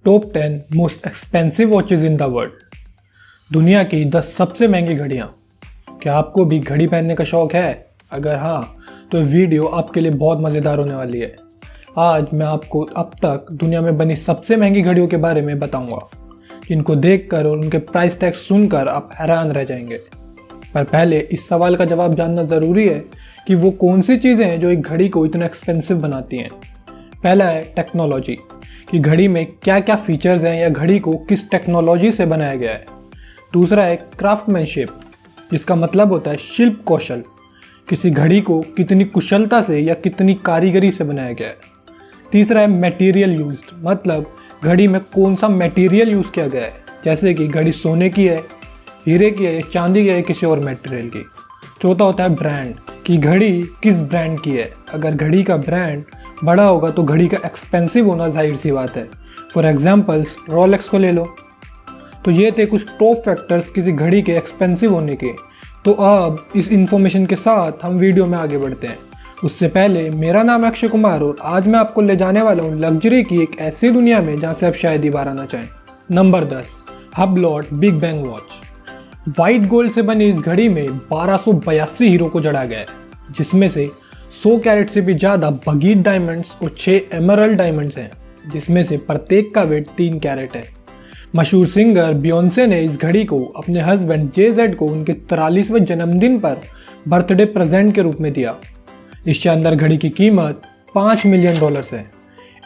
Top 10 most expensive watches in the world. दुनिया की 10 सबसे महंगी घड़ियाँ। क्या आपको भी घड़ी पहनने का शौक है? अगर हाँ, तो ये वीडियो आपके लिए बहुत मज़ेदार होने वाली है। आज मैं आपको अब तक दुनिया में बनी सबसे महंगी घड़ियों के बारे में बताऊंगा, जिनको देखकर और उनके प्राइस टैग सुनकर आप हैरान रह जाएंगे। पर पहले इस सवाल का जवाब जानना ज़रूरी है कि वो कौन सी चीज़ें हैं जो एक घड़ी को इतना एक्सपेंसिव बनाती हैं। पहला है टेक्नोलॉजी, कि घड़ी में क्या क्या फीचर्स हैं या घड़ी को किस टेक्नोलॉजी से बनाया गया है। दूसरा है क्राफ्टमैनशिप, जिसका मतलब होता है शिल्प कौशल, किसी घड़ी को कितनी कुशलता से या कितनी कारीगरी से बनाया गया है। तीसरा है मटेरियल यूज्ड, मतलब घड़ी में कौन सा मटेरियल यूज़ किया गया है, जैसे कि घड़ी सोने की है, हीरे की है, चांदी की है, किसी और मटेरियल की। चौथा होता है ब्रांड, कि घड़ी किस ब्रांड की है। अगर घड़ी का ब्रांड बड़ा होगा तो घड़ी का एक्सपेंसिव होना जाहिर सी बात है। फॉर एग्जाम्पल्स रोलेक्स को ले लो। तो ये थे कुछ टॉप फैक्टर्स किसी घड़ी के एक्सपेंसिव होने के। तो अब इस इंफॉर्मेशन के साथ हम वीडियो में आगे बढ़ते हैं। उससे पहले मेरा नाम है अक्षय कुमार और आज मैं आपको ले जाने वाला हूँ लग्जरी की एक ऐसी दुनिया में जहाँ से आप शायद ही बाहर आना चाहें। Number 10, Hublot big bang watch. White gold से बनी इस घड़ी में 1282 हीरो को जड़ा गया है, जिसमें से 100 कैरेट से भी ज़्यादा बगीट डायमंड्स और 6 एमरल्ड डायमंड्स हैं, जिसमें से प्रत्येक का वेट 3 कैरेट है। मशहूर सिंगर बियोंसे ने इस घड़ी को अपने हस्बैंड JZ को उनके 43वें जन्मदिन पर बर्थडे प्रेजेंट के रूप में दिया। इस शानदार घड़ी की कीमत $5 मिलियन है,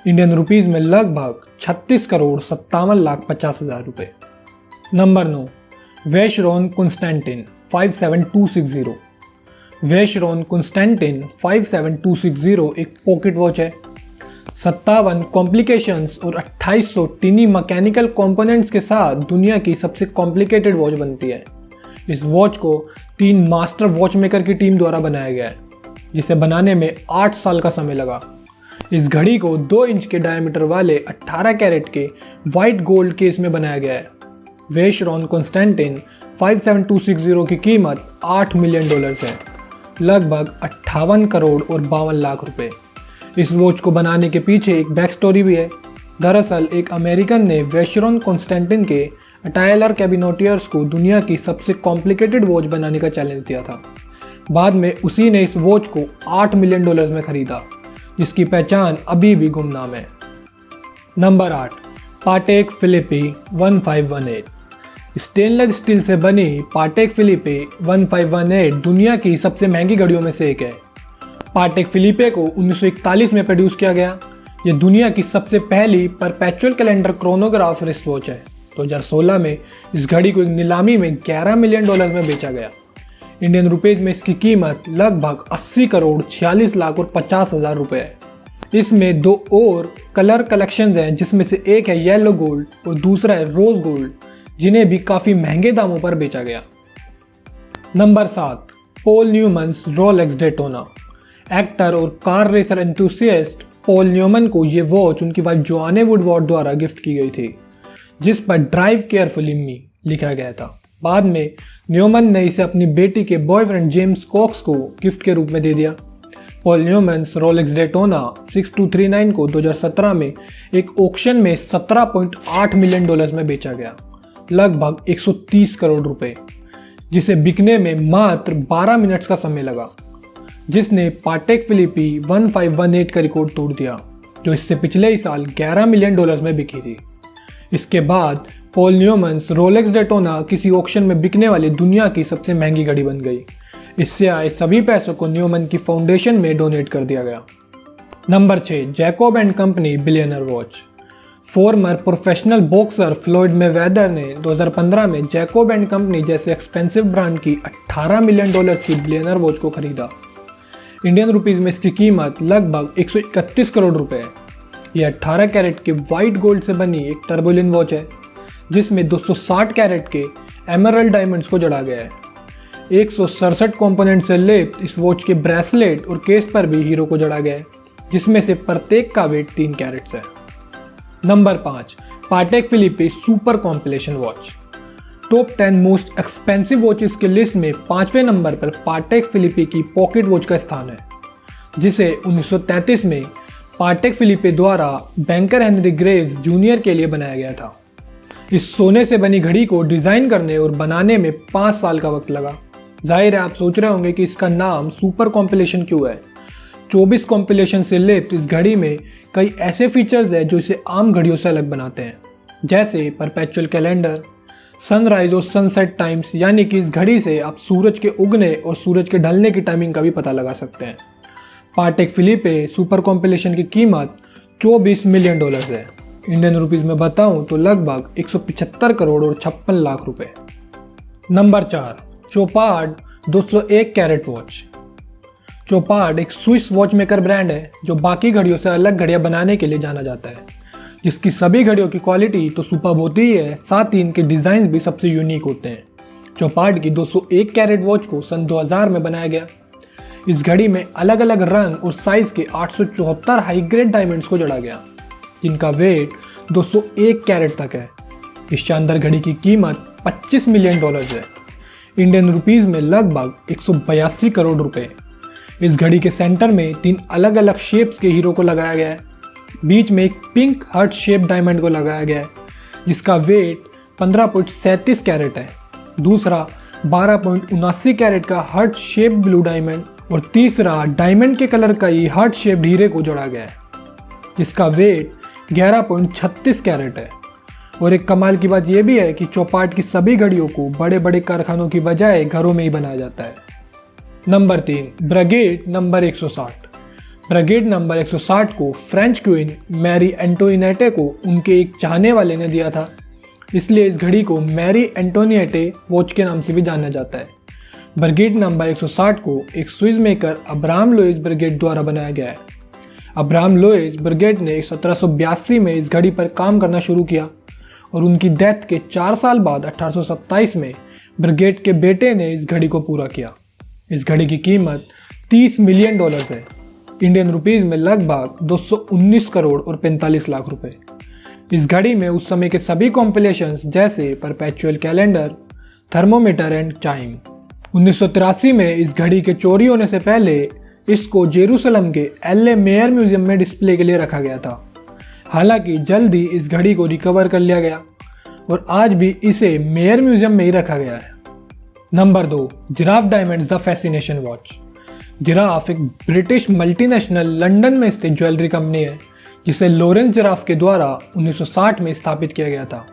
इंडियन रुपीज़ में लगभग 36,57,50,000 रुपये। Number 9, Vacheron Constantin 57260। Vacheron Constantin 57260 एक पॉकेट वॉच है। 57 कॉम्प्लिकेशंस और 2800 टिनी मैकेनिकल कंपोनेंट्स के साथ दुनिया की सबसे कॉम्प्लिकेटेड वॉच बनती है। इस वॉच को 3 मास्टर वॉच मेकर की टीम द्वारा बनाया गया है, जिसे बनाने में 8 साल का समय लगा। इस घड़ी को 2 इंच के डायमीटर वाले 18 कैरेट के वाइट गोल्ड केस में बनाया गया है। वैशरॉन कॉन्स्टेंटिन 57260 की कीमत $8 मिलियन है, लगभग 58 करोड़ और 52 लाख रुपए। इस वॉच को बनाने के पीछे एक बैक स्टोरी भी है। दरअसल एक अमेरिकन ने वैशरॉन कॉन्स्टेंटिन के अटायलर कैबिनेटियर्स को दुनिया की सबसे कॉम्प्लिकेटेड वॉच बनाने का चैलेंज दिया था। बाद में उसी ने इस वॉच को $8 मिलियन में खरीदा, जिसकी पहचान अभी भी गुमनाम है। नंबर 8, पाटेक फिलिपी 1518। स्टेनलेस स्टील से बनी पाटेक फिलिपे 1518 दुनिया की सबसे महंगी घड़ियों में से एक है। पाटेक फिलिपे को 1941 में प्रोड्यूस किया गया। यह दुनिया की सबसे पहली perpetual calendar chronograph wrist watch है। 2016 में इस घड़ी को एक नीलामी में $11 मिलियन में बेचा गया। इंडियन रुपीज़ में इसकी कीमत लगभग 80 करोड़ 46 लाख और 50,000 रुपये है। इसमें 2 और कलर कलेक्शंस हैं, जिसमें से एक है येलो गोल्ड और दूसरा है रोज गोल्ड, जिन्हें भी काफ़ी महंगे दामों पर बेचा गया। Number 7, Paul Newman's Rolex Daytona. Actor और car racer enthusiast Paul Newman को ये वॉच उनकी वाइफ जोआने वुडवार्ड द्वारा गिफ्ट की गई थी, जिस पर ड्राइव केयरफुली मी लिखा गया था। बाद में न्यूमन ने इसे अपनी बेटी के बॉयफ्रेंड जेम्स कॉक्स को गिफ्ट के रूप में दे दिया। पॉल न्यूमन्स रोलेक्स डेटोना 6239 को 2017 में एक ऑक्शन में $17.8 मिलियन में बेचा गया, लगभग 130 करोड़ रुपए, जिसे बिकने में मात्र 12 मिनट्स का समय लगा, जिसने पाटेक फिलिपी 1518 का रिकॉर्ड तोड़ दिया, जो इससे पिछले ही साल $11 मिलियन में बिकी थी। इसके बाद पॉल न्यूमन्स रोलेक्स डेटोना किसी ऑक्शन में बिकने वाली दुनिया की सबसे महंगी घड़ी बन गई। इससे आए सभी पैसों को न्यूमन की फाउंडेशन में डोनेट कर दिया गया। Number 6, Jacob and company billionaire watch. Farmer professional boxer फ्लोइड Mayweather ने 2015 में जैकोब एंड कंपनी जैसे एक्सपेंसिव ब्रांड की $18 मिलियन की बिलियनर वॉच को खरीदा। इंडियन रुपीज़ में इसकी कीमत लगभग 131 करोड़ रुपए है। यह 18 कैरेट के वाइट गोल्ड से बनी एक टर्बुलेंट वॉच है, जिसमें 260 कैरेट के एमरल्ड डायमंड्स को जड़ा गया है। 167 कंपोनेंट से लेप इस वॉच के ब्रेसलेट और केस पर भी हीरो को जड़ा गया है, जिसमें से प्रत्येक का वेट 3 कैरेट्स है। Number 5, Patek Philippe super complication watch. Top 10 most expensive watches के लिस्ट में 5वें नंबर पर पाटेक फिलिपे की पॉकेट वॉच का स्थान है, जिसे 1933 में पाटेक फिलिपे द्वारा बैंकर हेनरी ग्रेव्स जूनियर के लिए बनाया गया था। इस सोने से बनी घड़ी को डिज़ाइन करने और बनाने में 5 साल का वक्त लगा। जाहिर है आप सोच रहे होंगे कि इसका नाम सुपर कॉम्पिलेशन क्यों है। 24 कॉम्पिलेशन से लिप्त इस घड़ी में कई ऐसे फीचर्स हैं जो इसे आम घड़ियों से अलग बनाते हैं, जैसे परपेचुअल कैलेंडर, सनराइज और सनसेट टाइम्स, यानी कि इस घड़ी से आप सूरज के उगने और सूरज के ढलने की टाइमिंग का भी पता लगा सकते हैं। पाटेक फिलिपे सुपर कॉम्पिलेशन की कीमत $24 मिलियन है। इंडियन रुपीस में बताऊं तो लगभग 175 करोड़ और 56 लाख रुपए। Number 4, Chopard 201 carat watch. Chopard एक स्विस वॉच मेकर ब्रांड है जो बाकी घड़ियों से अलग घड़ियां बनाने के लिए जाना जाता है, जिसकी सभी घड़ियों की क्वालिटी तो सुपर्ब होती ही है, साथ ही इनके डिज़ाइन भी सबसे यूनिक होते हैं। चोपार्ड की 201 कैरेट वॉच को सन 2000 में बनाया गया। इस घड़ी में अलग अलग रंग और साइज के 874 हाई ग्रेड डायमंड्स को जड़ा गया, जिनका वेट 201 कैरेट तक है। इस शानदार घड़ी की कीमत $25 मिलियन है। इंडियन रुपीस में लगभग 182 करोड़ रुपए। इस घड़ी के सेंटर में 3 अलग अलग शेप्स के हीरो को लगाया गया है। बीच में एक पिंक हार्ट शेप डायमंड को लगाया गया है, जिसका वेट 15.37 कैरेट है। दूसरा 12.79 कैरेट का हार्ट शेप ब्लू डायमंड और तीसरा डायमंड के कलर का ही हार्ट शेप हीरे को जोड़ा गया है, जिसका वेट 11.36 कैरेट है। और एक कमाल की बात यह भी है कि चोपार्ड की सभी घड़ियों को बड़े बड़े कारखानों की बजाय घरों में ही बनाया जाता है। Number 3, brigade number 160। Brigade number 160 को फ्रेंच क्वीन मैरी एंटोइनेटे को उनके एक चाहने वाले ने दिया था, इसलिए इस घड़ी को मैरी एंटोनिएटे वॉच के नाम से भी जाना जाता है। ब्रिगेड नंबर 160 को एक Swiss maker Abraham Louis Breguet द्वारा बनाया गया है। अब्राहम लुइस ब्रिगेड ने 1782 में इस घड़ी पर काम करना शुरू किया और उनकी डेथ के 4 साल बाद 1827 में ब्रिगेड के बेटे ने इस घड़ी को पूरा किया। इस घड़ी की कीमत $30 मिलियन है। इंडियन रुपीस में लगभग 219 करोड़ और 45 लाख रुपए। इस घड़ी में उस समय के सभी कॉम्पिलेशंस जैसे perpetual calendar, thermometer and chyme. 1983 में इस घड़ी के चोरी होने से पहले इसको जेरूसलम के एल मेयर म्यूजियम में डिस्प्ले के लिए रखा गया था। हालांकि जल्द ही इस घड़ी को रिकवर कर लिया गया और आज भी इसे मेयर म्यूजियम में ही रखा गया है। Number 2, giraffe diamonds the fascination watch. Giraffe एक ब्रिटिश मल्टीनेशनल लंदन में स्थित ज्वेलरी कंपनी है, जिसे लॉरेंस जिराफ के द्वारा 1960 में स्थापित किया गया था।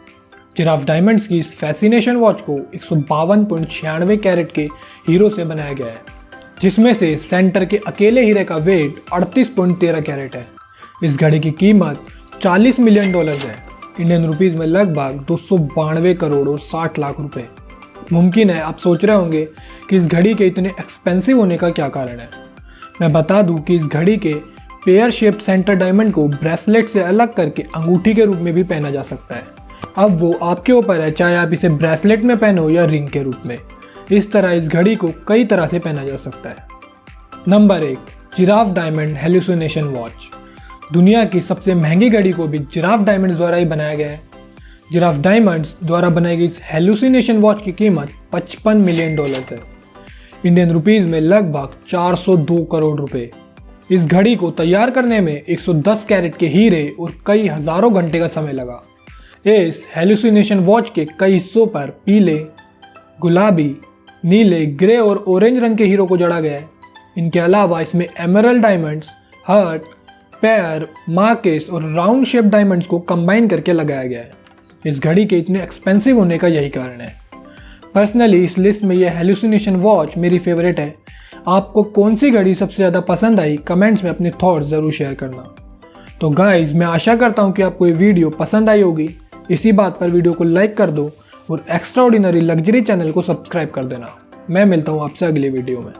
जिराफ डायमंड्स की इस फैसिनेशन वॉच को 152.96 कैरेट के हीरो से बनाया गया है, जिसमें से सेंटर के अकेले हीरे का वेट 38.13 कैरेट है। इस घड़ी की कीमत $40 मिलियन है। इंडियन रुपीस में लगभग 292 करोड़ और 60 लाख रुपए। मुमकिन है आप सोच रहे होंगे कि इस घड़ी के इतने एक्सपेंसिव होने का क्या कारण है। मैं बता दूं कि इस घड़ी के पेयर शेप सेंटर डायमंड को ब्रेसलेट से अलग करके अंगूठी के रूप में भी पहना जा सकता है। अब वो आपके ऊपर है, चाहे आप इसे ब्रेसलेट में पहनो या रिंग के रूप में। इस तरह इस घड़ी को कई तरह से पहना जा सकता है। Number 1, giraffe diamond hallucination watch. दुनिया की सबसे महंगी घड़ी को भी जिराफ डायमंड्स द्वारा ही बनाया गया है। जिराफ डायमंड्स द्वारा बनाई गई इस हेलुसिनेशन वॉच की कीमत $55 मिलियन है। इंडियन रुपीस में लगभग 402 करोड़ रुपए। इस घड़ी को तैयार करने में 110 कैरेट के हीरे और कई हजारों घंटे का समय लगा। इस हेलुसिनेशन वॉच के कई हिस्सों पर पीले, गुलाबी, नीले, ग्रे और ऑरेंज रंग के हीरो को जड़ा गया है। इनके अलावा इसमें एमरल्ड डायमंड्स, हार्ट, पैर, मार्केस और राउंड शेप डायमंड्स को कंबाइन करके लगाया गया है। इस घड़ी के इतने एक्सपेंसिव होने का यही कारण है। पर्सनली इस लिस्ट में यह हेलुसिनेशन वॉच मेरी फेवरेट है। आपको कौन सी घड़ी सबसे ज़्यादा पसंद आई, कमेंट्स में अपने थॉट्स ज़रूर शेयर करना। तो गाइज, मैं आशा करता हूँ कि आपको ये वीडियो पसंद आई होगी। इसी बात पर वीडियो को लाइक कर दो और एक्स्ट्राऑर्डिनरी लग्जरी चैनल को सब्सक्राइब कर देना। मैं मिलता हूँ आपसे अगली वीडियो में।